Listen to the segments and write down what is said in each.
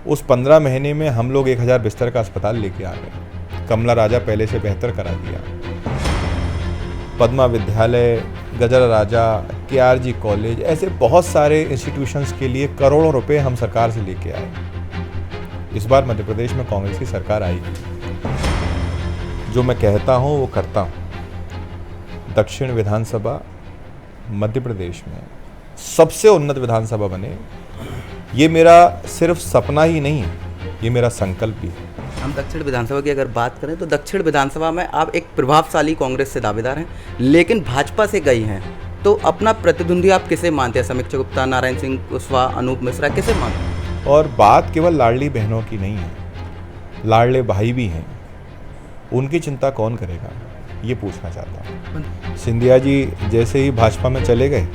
उस 15 महीने में हम लोग 1000 बिस्तर का अस्पताल लेके आ गए। कमला राजा पहले से बेहतर करा दिया। पद्मा विद्यालय, गजरा राजा, KRG कॉलेज, ऐसे बहुत सारे इंस्टीट्यूशंस के लिए करोड़ों रुपए हम सरकार से लेके आए। इस बार मध्य प्रदेश में कांग्रेस की सरकार आएगी। जो मैं कहता हूँ वो करता हूँ। दक्षिण विधानसभा मध्य प्रदेश में सबसे उन्नत विधानसभा बने, ये मेरा सिर्फ सपना ही नहीं है, ये मेरा संकल्प भी है। हम दक्षिण विधानसभा की अगर बात करें तो दक्षिण विधानसभा में आप एक प्रभावशाली कांग्रेस से दावेदार हैं, लेकिन भाजपा से गई हैं, तो अपना प्रतिद्वंदी आप किसे मानते हैं? समीक्षा गुप्ता, नारायण सिंह कुशवाहा, अनूप मिश्रा, किसे मानते हैं? और बात केवल लाडली बहनों की नहीं है, लाडले भाई भी हैं। उनकी चिंता कौन करेगा, ये पूछना चाहता हूँ। सिंधिया जी जैसे ही भाजपा में चले गए,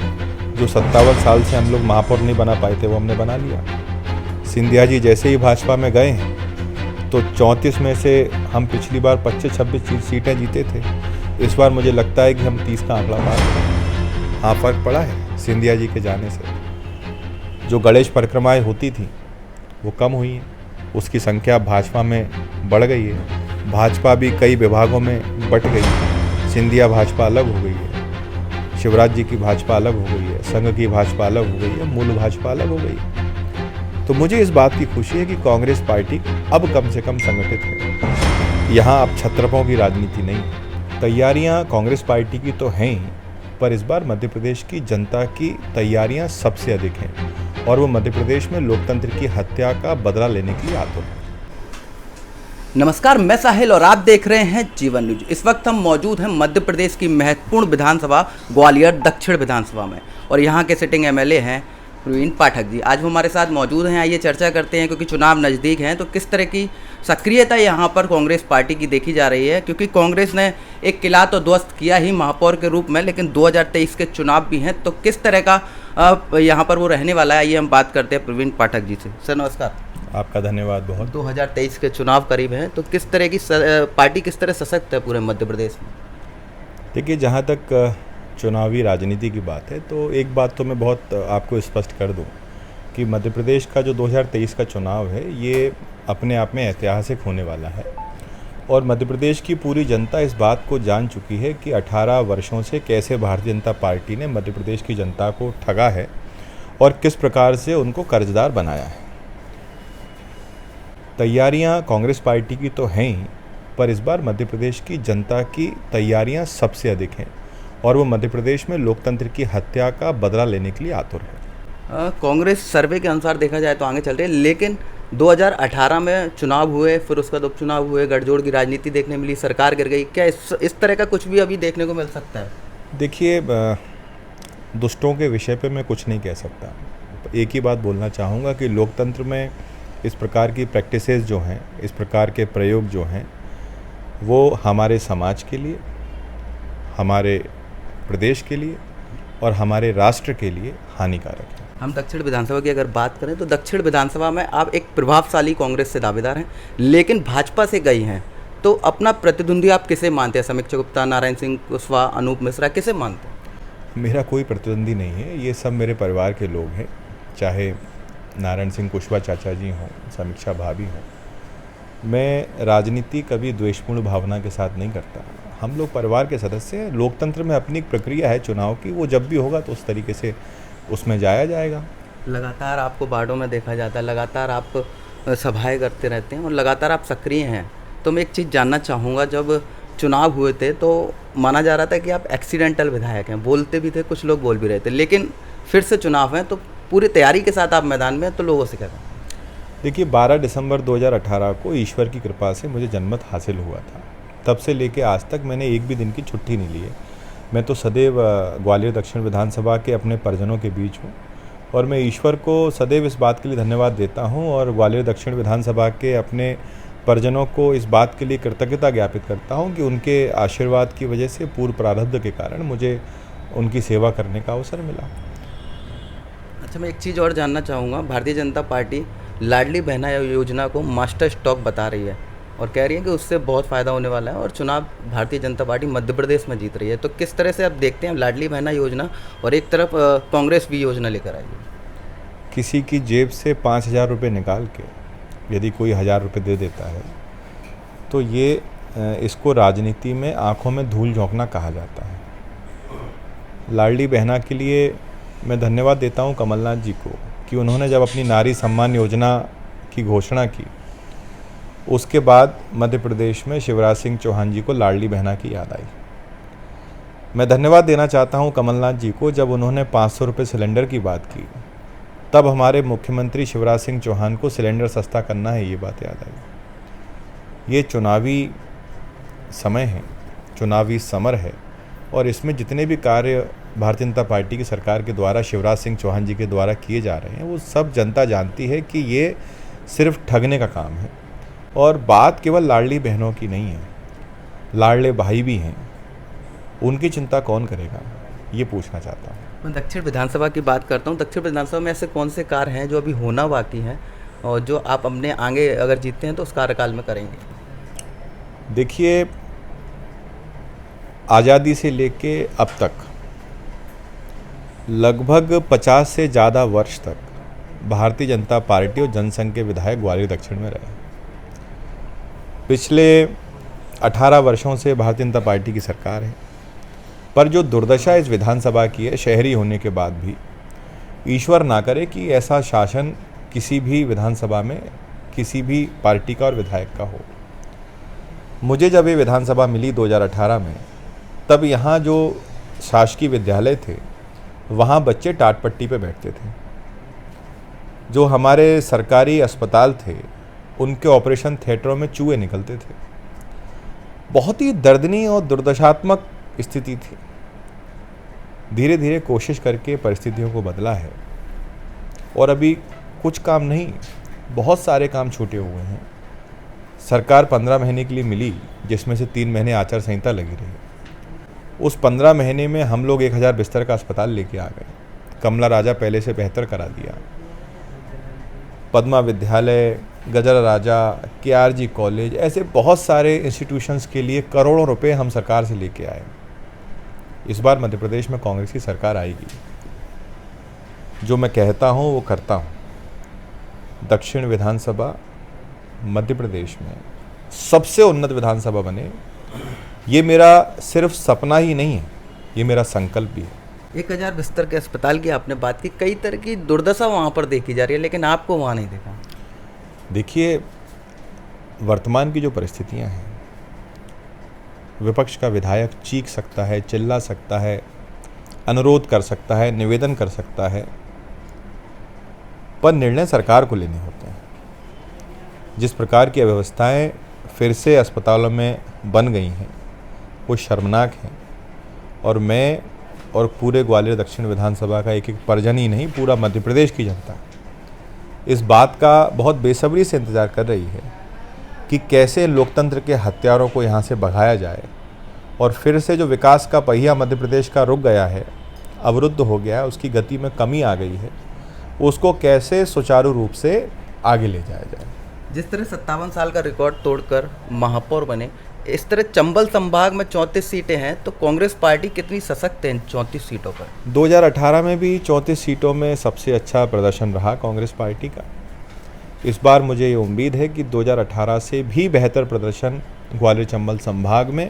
जो 57 साल से हम लोग महापौर नहीं बना पाए थे वो हमने बना लिया। सिंधिया जी जैसे ही भाजपा में गए तो 34 में से हम पिछली बार 25-26 सीटें जीते थे। इस बार मुझे लगता है कि हम 30 का आंकड़ा पार करें। हाँ, फर्क पड़ा है सिंधिया जी के जाने से। जो गणेश परिक्रमाएं होती थी वो कम हुई हैं, उसकी संख्या भाजपा में बढ़ गई है। भाजपा भी कई विभागों में बट गई है। सिंधिया भाजपा अलग हो गई है, शिवराज जी की भाजपा अलग हो गई है, संघ की भाजपा अलग हो गई है, मूल भाजपा अलग हो गई है। तो मुझे इस बात की खुशी है कि कांग्रेस पार्टी अब कम से कम संगठित है। यहाँ अब छत्रपों की राजनीति नहीं है। तैयारियाँ कांग्रेस पार्टी की तो हैं ही, पर इस बार मध्य प्रदेश की जनता की तैयारियाँ सबसे अधिक हैं और वो मध्य प्रदेश में लोकतंत्र की हत्या का बदला लेने के लिए आतुर हैं। नमस्कार, मैं साहिल और आप देख रहे हैं जीवन न्यूज। इस वक्त हम मौजूद हैं मध्य प्रदेश की महत्वपूर्ण विधानसभा ग्वालियर दक्षिण विधानसभा में, और यहाँ के सिटिंग MLA हैं प्रवीण पाठक जी। आज वो हमारे साथ मौजूद हैं। आइए चर्चा करते हैं, क्योंकि चुनाव नज़दीक हैं तो किस तरह की सक्रियता यहाँ पर कांग्रेस पार्टी की देखी जा रही है। क्योंकि कांग्रेस ने एक किला तो ध्वस्त किया ही महापौर के रूप में, लेकिन 2023 के चुनाव भी हैं, तो किस तरह का यहाँ पर वो रहने वाला है, आइए हम बात करते हैं प्रवीण पाठक जी से। सर नमस्कार। आपका धन्यवाद बहुत। 2023 के चुनाव करीब हैं, तो किस तरह की पार्टी किस तरह सशक्त है पूरे मध्य प्रदेश में? देखिए, जहाँ तक चुनावी राजनीति की बात है तो एक बात तो मैं बहुत आपको स्पष्ट कर दूं कि मध्य प्रदेश का जो 2023 का चुनाव है ये अपने आप में ऐतिहासिक होने वाला है। और मध्य प्रदेश की पूरी जनता इस बात को जान चुकी है कि 18 वर्षों से कैसे भारतीय जनता पार्टी ने मध्य प्रदेश की जनता को ठगा है और किस प्रकार से उनको कर्जदार बनाया है। तैयारियां कांग्रेस पार्टी की तो हैं ही, पर इस बार मध्य प्रदेश की जनता की तैयारियां सबसे अधिक हैं और वो मध्य प्रदेश में लोकतंत्र की हत्या का बदला लेने के लिए आतुर है। कांग्रेस सर्वे के अनुसार देखा जाए तो आगे चल रही है, लेकिन 2018 में चुनाव हुए, फिर उसका उपचुनाव हुए, गठजोड़ की राजनीति देखने मिली, सरकार गिर गई। क्या इस तरह का कुछ भी अभी देखने को मिल सकता है? देखिए, दुष्टों के विषय पे मैं कुछ नहीं कह सकता। एक ही बात बोलना चाहूँगा कि लोकतंत्र में इस प्रकार की प्रैक्टिसेस जो हैं, इस प्रकार के प्रयोग जो हैं, वो हमारे समाज के लिए, हमारे प्रदेश के लिए और हमारे राष्ट्र के लिए हानिकारक है। हम दक्षिण विधानसभा की अगर बात करें तो दक्षिण विधानसभा में आप एक प्रभावशाली कांग्रेस से दावेदार हैं, लेकिन भाजपा से गई हैं, तो अपना प्रतिद्वंदी आप किसे मानते हैं? समीक्षा गुप्ता, नारायण सिंह कुशवाहा, अनूप मिश्रा, किसे मानते हैं? मेरा कोई प्रतिद्वंदी नहीं है, ये सब मेरे परिवार के लोग हैं। चाहे नारायण सिंह कुशवाहा चाचा जी हों, समीक्षा भाभी हों। मैं राजनीति कभी द्वेषपूर्ण भावना के साथ नहीं करता। हम लोग परिवार के सदस्य हैं। लोकतंत्र में अपनी एक प्रक्रिया है चुनाव की, वो जब भी होगा तो उस तरीके से उसमें जाया जाएगा। लगातार आपको वार्डों में देखा जाता है, लगातार आप सभाएं करते रहते हैं और लगातार आप सक्रिय हैं। तो मैं एक चीज़ जानना चाहूँगा, जब चुनाव हुए थे तो माना जा रहा था कि आप एक्सीडेंटल विधायक हैं, बोलते भी थे, कुछ लोग बोल भी रहे थे, लेकिन फिर से चुनाव हैं तो पूरी तैयारी के साथ आप मैदान में हैं, तो लोगों से क्या कहें? देखिए, 12 दिसंबर 2018 को ईश्वर की कृपा से मुझे जन्मत हासिल हुआ था। तब से लेके आज तक मैंने एक भी दिन की छुट्टी नहीं ली है। मैं तो सदैव ग्वालियर दक्षिण विधानसभा के अपने परिजनों के बीच हूँ और मैं ईश्वर को सदैव इस बात के लिए धन्यवाद देता हूँ और ग्वालियर दक्षिण विधानसभा के अपने परिजनों को इस बात के लिए कृतज्ञता ज्ञापित करता हूँ कि उनके आशीर्वाद की वजह से पूर्व प्रारब्ध के कारण मुझे उनकी सेवा करने का अवसर मिला। अच्छा, मैं एक चीज़ और जानना चाहूँगा। भारतीय जनता पार्टी लाडली बहना योजना को मास्टर स्ट्रोक बता रही है और कह रही है कि उससे बहुत फ़ायदा होने वाला है और चुनाव भारतीय जनता पार्टी मध्य प्रदेश में जीत रही है। तो किस तरह से आप देखते हैं लाडली बहना योजना और एक तरफ कांग्रेस भी योजना लेकर आई है? किसी की जेब से 5,000 रुपये निकाल के यदि कोई 1000 रुपये दे देता है तो ये इसको राजनीति में आंखों में धूल झोंकना कहा जाता है। लाडली बहना के लिए मैं धन्यवाद देता हूं कमलनाथ जी को कि उन्होंने जब अपनी नारी सम्मान योजना की घोषणा की उसके बाद मध्य प्रदेश में शिवराज सिंह चौहान जी को लाडली बहना की याद आई। मैं धन्यवाद देना चाहता हूं कमलनाथ जी को जब उन्होंने 500 रुपये सिलेंडर की बात की तब हमारे मुख्यमंत्री शिवराज सिंह चौहान को सिलेंडर सस्ता करना है ये बात याद आई। ये चुनावी समय है, चुनावी समर है और इसमें जितने भी कार्य भारतीय जनता पार्टी की सरकार के द्वारा शिवराज सिंह चौहान जी के द्वारा किए जा रहे हैं वो सब जनता जानती है कि ये सिर्फ ठगने का काम है। और बात केवल लाडली बहनों की नहीं है, लाडले भाई भी हैं, उनकी चिंता कौन करेगा ये पूछना चाहता हूँ। मैं दक्षिण विधानसभा की बात करता हूँ। दक्षिण विधानसभा में ऐसे कौन से कार्य हैं जो अभी होना बाकी हैं और जो आप अपने आगे अगर जीतते हैं तो उस कार्यकाल में करेंगे? देखिए, आज़ादी से लेके अब तक लगभग 50 से ज़्यादा वर्ष तक भारतीय जनता पार्टी और जनसंघ के विधायक ग्वालियर दक्षिण में रहे। पिछले 18 वर्षों से भारतीय जनता पार्टी की सरकार है, पर जो दुर्दशा इस विधानसभा की है शहरी होने के बाद भी, ईश्वर ना करे कि ऐसा शासन किसी भी विधानसभा में किसी भी पार्टी का और विधायक का हो। मुझे जब ये विधानसभा मिली 2018 में, तब यहाँ जो शासकीय विद्यालय थे वहाँ बच्चे टाट पट्टी पे बैठते थे। जो हमारे सरकारी अस्पताल थे उनके ऑपरेशन थिएटरों में चूहे निकलते थे। बहुत ही दर्दनीय और दुर्दशात्मक स्थिति थी। धीरे धीरे कोशिश करके परिस्थितियों को बदला है और अभी कुछ काम नहीं, बहुत सारे काम छूटे हुए हैं। सरकार 15 महीने के लिए मिली जिसमें से 3 महीने आचार संहिता लगी रही। उस 15 महीने में हम लोग 1000 बिस्तर का अस्पताल लेके आ गए। कमला राजा पहले से बेहतर करा दिया। पद्मा विद्यालय, गजरा राजा, KRG कॉलेज, ऐसे बहुत सारे इंस्टीट्यूशंस के लिए करोड़ों रुपए हम सरकार से लेके आए। इस बार मध्य प्रदेश में कांग्रेस की सरकार आएगी। जो मैं कहता हूँ वो करता हूँ। दक्षिण विधानसभा मध्य प्रदेश में सबसे उन्नत विधानसभा बने, ये मेरा सिर्फ सपना ही नहीं है, ये मेरा संकल्प भी है। 1000 बिस्तर के अस्पताल की आपने बात की, कई तरह की दुर्दशा वहाँ पर देखी जा रही है, लेकिन आपको वहाँ नहीं देखा। देखिए, वर्तमान की जो परिस्थितियाँ हैं, विपक्ष का विधायक चीख सकता है, चिल्ला सकता है, अनुरोध कर सकता है, निवेदन कर सकता है, पर निर्णय सरकार को लेने होते हैं। जिस प्रकार की अव्यवस्थाएं फिर से अस्पतालों में बन गई हैं वो शर्मनाक हैं और मैं और पूरे ग्वालियर दक्षिण विधानसभा का एक परिजन ही नहीं, पूरा मध्य प्रदेश की जनता इस बात का बहुत बेसब्री से इंतज़ार कर रही है कि कैसे लोकतंत्र के हत्यारों को यहाँ से भगाया जाए और फिर से जो विकास का पहिया मध्य प्रदेश का रुक गया है, अवरुद्ध हो गया है, उसकी गति में कमी आ गई है, उसको कैसे सुचारू रूप से आगे ले जाया जाए। जिस तरह 57 साल का रिकॉर्ड तोड़कर महापौर बने, इस तरह चंबल संभाग में 34 सीटें हैं, तो कांग्रेस पार्टी कितनी सशक्त है इन 34 सीटों पर? 2018 में भी 34 सीटों में सबसे अच्छा प्रदर्शन रहा कांग्रेस पार्टी का। इस बार मुझे ये उम्मीद है कि 2018 से भी बेहतर प्रदर्शन ग्वालियर चंबल संभाग में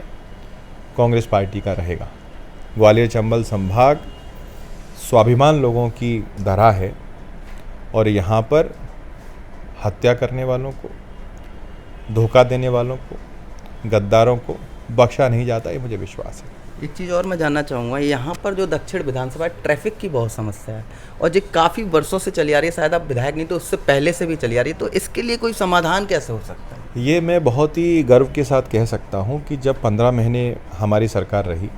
कांग्रेस पार्टी का रहेगा। ग्वालियर चंबल संभाग स्वाभिमान लोगों की धरा है और यहाँ पर हत्या करने वालों को, धोखा देने वालों को, गद्दारों को बख्शा नहीं जाता, ये मुझे विश्वास है। एक चीज़ और मैं जानना चाहूँगा, यहाँ पर जो दक्षिण विधानसभा है, ट्रैफिक की बहुत समस्या है और जो काफ़ी वर्षों से चली आ रही है, शायद आप विधायक नहीं तो उससे पहले से भी चली आ रही है, तो इसके लिए कोई समाधान कैसे हो सकता है? ये मैं बहुत ही गर्व के साथ कह सकता हूँ कि जब 15 महीने हमारी सरकार रही,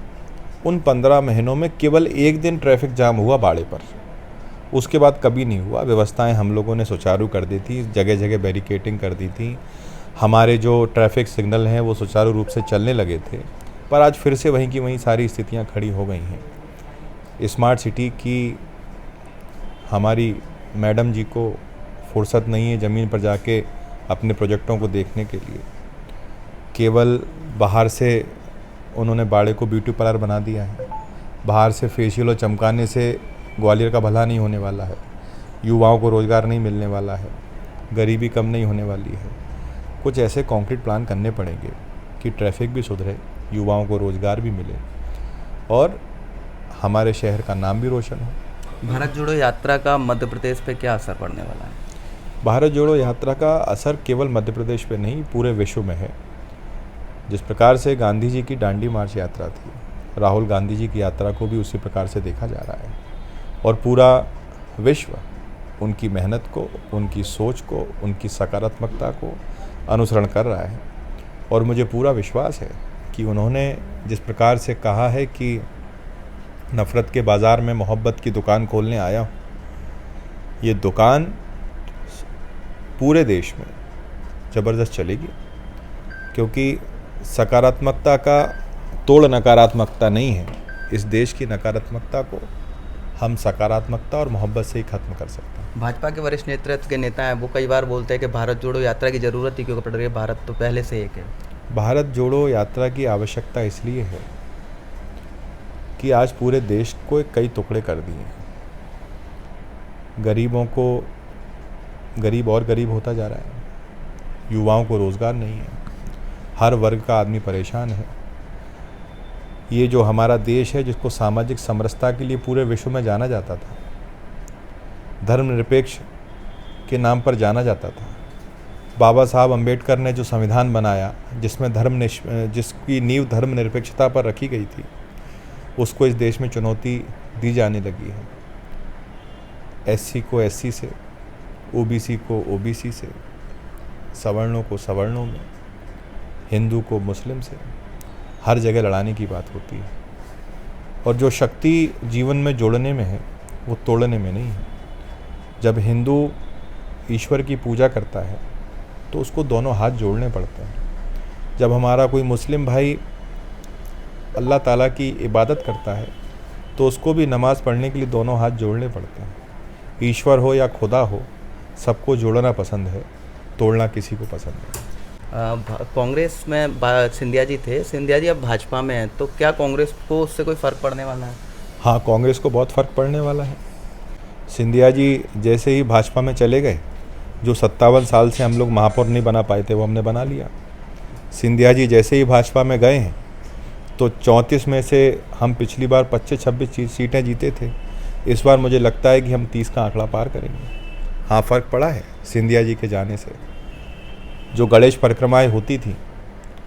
उन 15 महीनों में केवल एक दिन ट्रैफिक जाम हुआ बाड़े पर, उसके बाद कभी नहीं हुआ। व्यवस्थाएं हम लोगों ने सुचारू कर दी थी, जगह जगह बैरिकेडिंग कर दी थी, हमारे जो ट्रैफिक सिग्नल हैं वो सुचारू रूप से चलने लगे थे, पर आज फिर से वहीं की वहीं सारी स्थितियां खड़ी हो गई हैं। स्मार्ट सिटी की हमारी मैडम जी को फुर्सत नहीं है ज़मीन पर जाके अपने प्रोजेक्टों को देखने के लिए। केवल बाहर से उन्होंने बाड़े को ब्यूटी पार्लर बना दिया है। बाहर से फेशियल और चमकाने से ग्वालियर का भला नहीं होने वाला है, युवाओं को रोज़गार नहीं मिलने वाला है। गरीबी कम नहीं होने वाली है। कुछ ऐसे कॉन्क्रीट प्लान करने पड़ेंगे कि ट्रैफिक भी सुधरे, युवाओं को रोज़गार भी मिले और हमारे शहर का नाम भी रोशन हो। भारत जोड़ो यात्रा का मध्य प्रदेश पे क्या असर पड़ने वाला है? भारत जोड़ो यात्रा का असर केवल मध्य प्रदेश पे नहीं, पूरे विश्व में है। जिस प्रकार से गांधी जी की दांडी मार्च यात्रा थी, राहुल गांधी जी की यात्रा को भी उसी प्रकार से देखा जा रहा है और पूरा विश्व उनकी मेहनत को, उनकी सोच को, उनकी सकारात्मकता को अनुसरण कर रहा है। और मुझे पूरा विश्वास है कि उन्होंने जिस प्रकार से कहा है कि नफ़रत के बाज़ार में मोहब्बत की दुकान खोलने आया हूँ, ये दुकान पूरे देश में ज़बरदस्त चलेगी, क्योंकि सकारात्मकता का तोड़ नकारात्मकता नहीं है। इस देश की नकारात्मकता को हम सकारात्मकता और मोहब्बत से ही ख़त्म कर सकते हैं। भाजपा के वरिष्ठ नेतृत्व के नेता हैं, वो कई बार बोलते हैं कि भारत जोड़ो यात्रा की ज़रूरत ही क्यों पड़ रही है, भारत तो पहले से एक है। भारत जोड़ो यात्रा की आवश्यकता इसलिए है कि आज पूरे देश को कई टुकड़े कर दिए हैं। गरीबों को गरीब और गरीब होता जा रहा है, युवाओं को रोज़गार नहीं है, हर वर्ग का आदमी परेशान है। ये जो हमारा देश है, जिसको सामाजिक समरसता के लिए पूरे विश्व में जाना जाता था, धर्मनिरपेक्ष के नाम पर जाना जाता था, बाबा साहब अम्बेडकर ने जो संविधान बनाया जिसमें जिसकी नींव धर्मनिरपेक्षता पर रखी गई थी, उसको इस देश में चुनौती दी जाने लगी है। एससी को एससी से, ओबीसी को ओबीसी से, सवर्णों को सवर्णों में, हिंदू को मुस्लिम से, हर जगह लड़ाने की बात होती है। और जो शक्ति जीवन में जोड़ने में है, वो तोड़ने में नहीं है। जब हिंदू ईश्वर की पूजा करता है तो उसको दोनों हाथ जोड़ने पड़ते हैं। जब हमारा कोई मुस्लिम भाई अल्लाह ताला की इबादत करता है तो उसको भी नमाज़ पढ़ने के लिए दोनों हाथ जोड़ने पड़ते हैं। ईश्वर हो या खुदा हो, सबको जोड़ना पसंद है, तोड़ना किसी को पसंद नहीं। कांग्रेस में सिंधिया जी थे, सिंधिया जी अब भाजपा में हैं, तो क्या कांग्रेस को उससे कोई फ़र्क पड़ने वाला है? हाँ, कांग्रेस को बहुत फ़र्क पड़ने वाला है। सिंधिया जी जैसे ही भाजपा में चले गए, जो 57 साल से हम लोग महापौर नहीं बना पाए थे, वो हमने बना लिया। सिंधिया जी जैसे ही भाजपा में गए हैं तो 34 में से हम पिछली बार 25-26 सीटें जीते थे। इस बार मुझे लगता है कि हम 30 का आंकड़ा पार करेंगे। हाँ, फ़र्क पड़ा है सिंधिया जी के जाने से। जो गणेश परिक्रमाएँ होती थी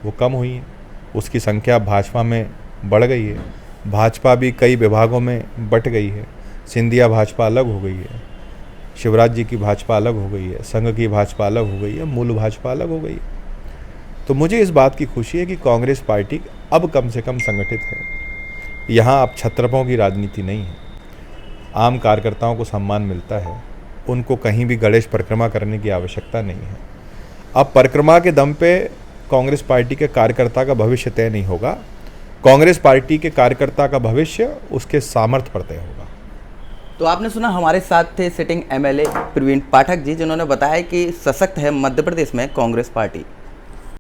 वो कम हुई हैं, उसकी संख्या भाजपा में बढ़ गई है। भाजपा भी कई विभागों में बट गई है। सिंधिया भाजपा अलग हो गई है, शिवराज जी की भाजपा अलग हो गई है, संघ की भाजपा अलग हो गई है, मूल भाजपा अलग हो गई है। तो मुझे इस बात की खुशी है कि कांग्रेस पार्टी अब कम से कम संगठित है। यहाँ अब छत्रपों की राजनीति नहीं है, आम कार्यकर्ताओं को सम्मान मिलता है, उनको कहीं भी गणेश परिक्रमा करने की आवश्यकता नहीं है। अब परिक्रमा के दम पे कांग्रेस पार्टी के कार्यकर्ता का भविष्य तय नहीं होगा, कांग्रेस पार्टी के कार्यकर्ता का भविष्य उसके सामर्थ्य पर तय होगा। तो आपने सुना, हमारे साथ थे सिटिंग एमएलए प्रवीण पाठक जी, जिन्होंने बताया कि सशक्त है मध्य प्रदेश में कांग्रेस पार्टी।